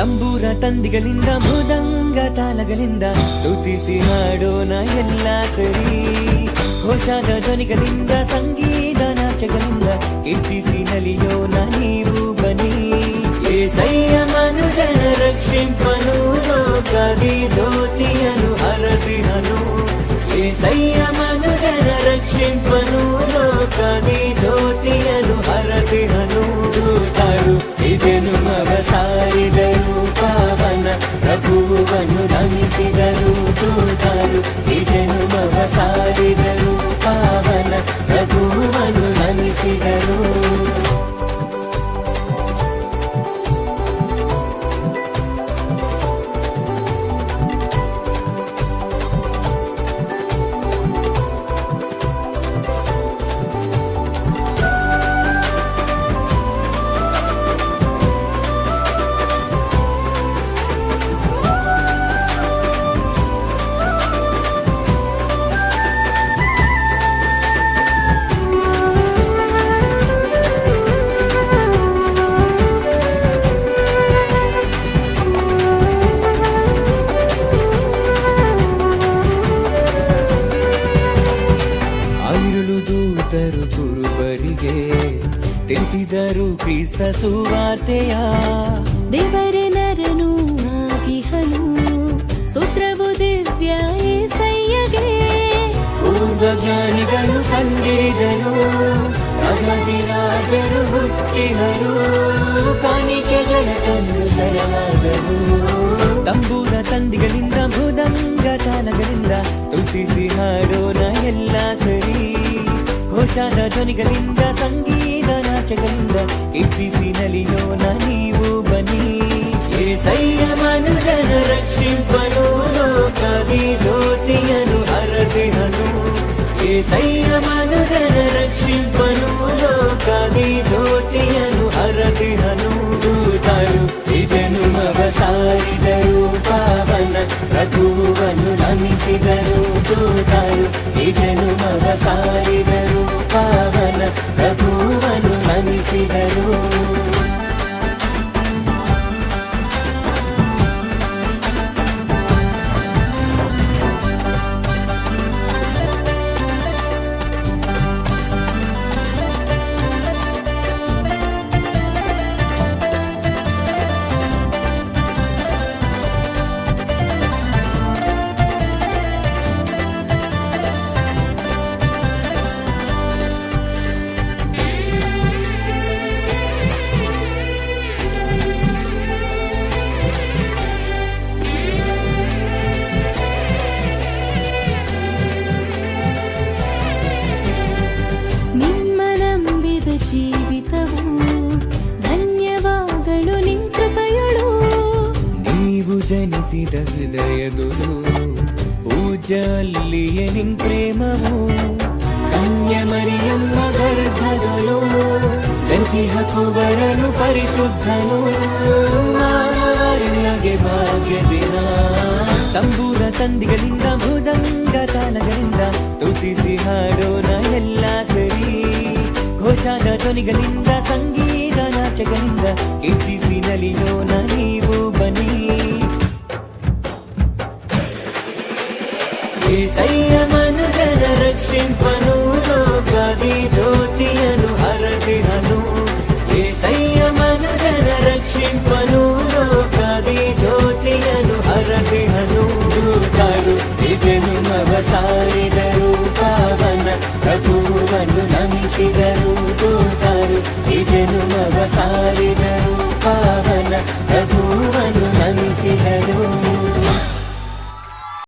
ತಂಬೂರ ತಂದಿಗಳಿಂದ ಮೃದಂಗ ತಾಳಗಳಿಂದ ಸ್ತುತಿಸಿ ಹಾಡೋಣ ಎಲ್ಲ ಸರಿ. ಘೋಷಾದ ಧ್ವನಿಗಳಿಂದ ಸಂಗೀತ ನಾಚಗಳಿಂದ ಕೀರ್ತಿಸಿ ನಲಿಯೋಣ ನೀವು ಬನ್ನಿ. ಏಸಯ್ಯ ಮನುಜನ ರಕ್ಷಿಂಪನು ಲೋಕದಿ ಜ್ಯೋತಿಯನು ಹರದಿಹನು. ಏಸಯ್ಯ ಮನುಜನ ರಕ್ಷಿಂಪನು ಲೋಕದಿ ಜ್ಯೋತಿಯನು ಹರದಿಹನು. ದೂತರು ಈ ಜನುಮವ ಸಾರಿದರು ಪಾವನ ಪ್ರಭುವನ್ನು ನಮಿಸಿದರು. ದೂತರು ಈ ಜನುಮವ ಸಾರಿದರು ಪಾವನ ಪ್ರಭುವನ್ನು ನಮಿಸಿದರು. ದೂತರು ಕುರುಬರಿಗೆ ತಿಳಿಸಿದರು ಕ್ರಿಸ್ತ ಸುವಾರ್ತೆಯ. ದೇವರೇ ನರನು ಆಗಿಹನು, ಸ್ತೋತ್ರವು ದಿವ್ಯ ಏಸಯ್ಯಗೆ. ಪೂರ್ವಜ್ಞಾನಿಗಳು ಕಂಡಿಡಿದರು, ರಾಜಾದಿರಾಜರು ಹುಟ್ಟಿದರು, ಕಾಣಿಕೆಗಳ ತಂದು ಶರಣಾದರು. ತಂಬೂರ ತಂದಿಗಳಿಂದ ಮೃದಂಗ ತಾಳಗಳಿಂದ ಸ್ತುತಿಸಿ ಹಾಡೋಣ ಎಲ್ಲ ಸರಿ. ಘೋಷಾದ ಧ್ವನಿಗಳಿಂದ ಸಂಗೀತ ನಾಚಗಳಿಂದ ಕೀರ್ತಿಸಿ ನಲಿಯೋಣ ನೀವು ಬನ್ನಿ. ಏಸಯ್ಯ ಮನುಜನ ರಕ್ಷಿಂಪನು ಲೋಕದಿ ಜ್ಯೋತಿಯನು ಹರದಿಹನು. ಏಸಯ್ಯ ಮನುಜನ ರಕ್ಷಿಂಪನು ಲೋಕದಿ ಜ್ಯೋತಿಯನು ಹರದಿಹನು. ದೂತರು ಈ ಜನುಮವ ಸಾರಿದರು ಪಾವನ ಪ್ರಭುವನ್ನು ನಮಿಸಿದರು. ದೂತರು ಈ ಜನುಮವ ಸಾರಿದರು ಪಾವನ ಪ್ರಭುವನ್ನು ನಮಿಸಿದರು. ಜೀವಿತವು ಧನ್ಯವಾಗಳು ನಿನ್ ಕೃಪೆಯಳು. ನೀವು ಜನಿಸಿದ ಹೃದಯದುಲು ಪೂಜ್ಯ ಅಲ್ಲಿಯೇ ನಿನ್ ಪ್ರೇಮವು. ಕನ್ಯ ಮರಿಯಮ್ಮ ಗರ್ಭದಳು ಜನಿಸಿಹ ಕುವರನು ಪರಿಶುದ್ಧನು. ಮಾನವರಿಗೆ ಭಾಗ್ಯ ದಿನ. ತಂಬೂರ ತಂದಿಗಳಿಂದ ಮೃದಂಗ ತಾಳಗಳಿಂದ ಸ್ತುತಿಸಿ ಹಾಡೋಣ ಎಲ್ಲ ಸರಿ. ಘೋಷಾದ ಧ್ವನಿಗಳಿಂದ ಸಂಗೀತ ನಾಚಗಳಿಂದ ಕೀರ್ತಿಸಿ ನಲಿಯೋಣ ನೀವು ಬನ್ನಿ. ಏಸಯ್ಯ ಮನುಜನ ರಕ್ಷಿಂಪನು ಲೋಕದಿ ಜ್ಯೋತಿಯನು ಹರದಿಹನು. ಏಸಯ್ಯ ಮನುಜನ ರಕ್ಷಿಂಪನು ಲೋಕದಿ ಜ್ಯೋತಿಯನು ಹರದಿಹನು. ದೂತರು ಈ ಜನುಮವ ಸಾರಿದರು ಪಾವನ ಪ್ರಭುವನ್ನು ನಮಿಸಿದರು. ದೂತರು ಈ ಜನುಮವ ಸಾರಿದರು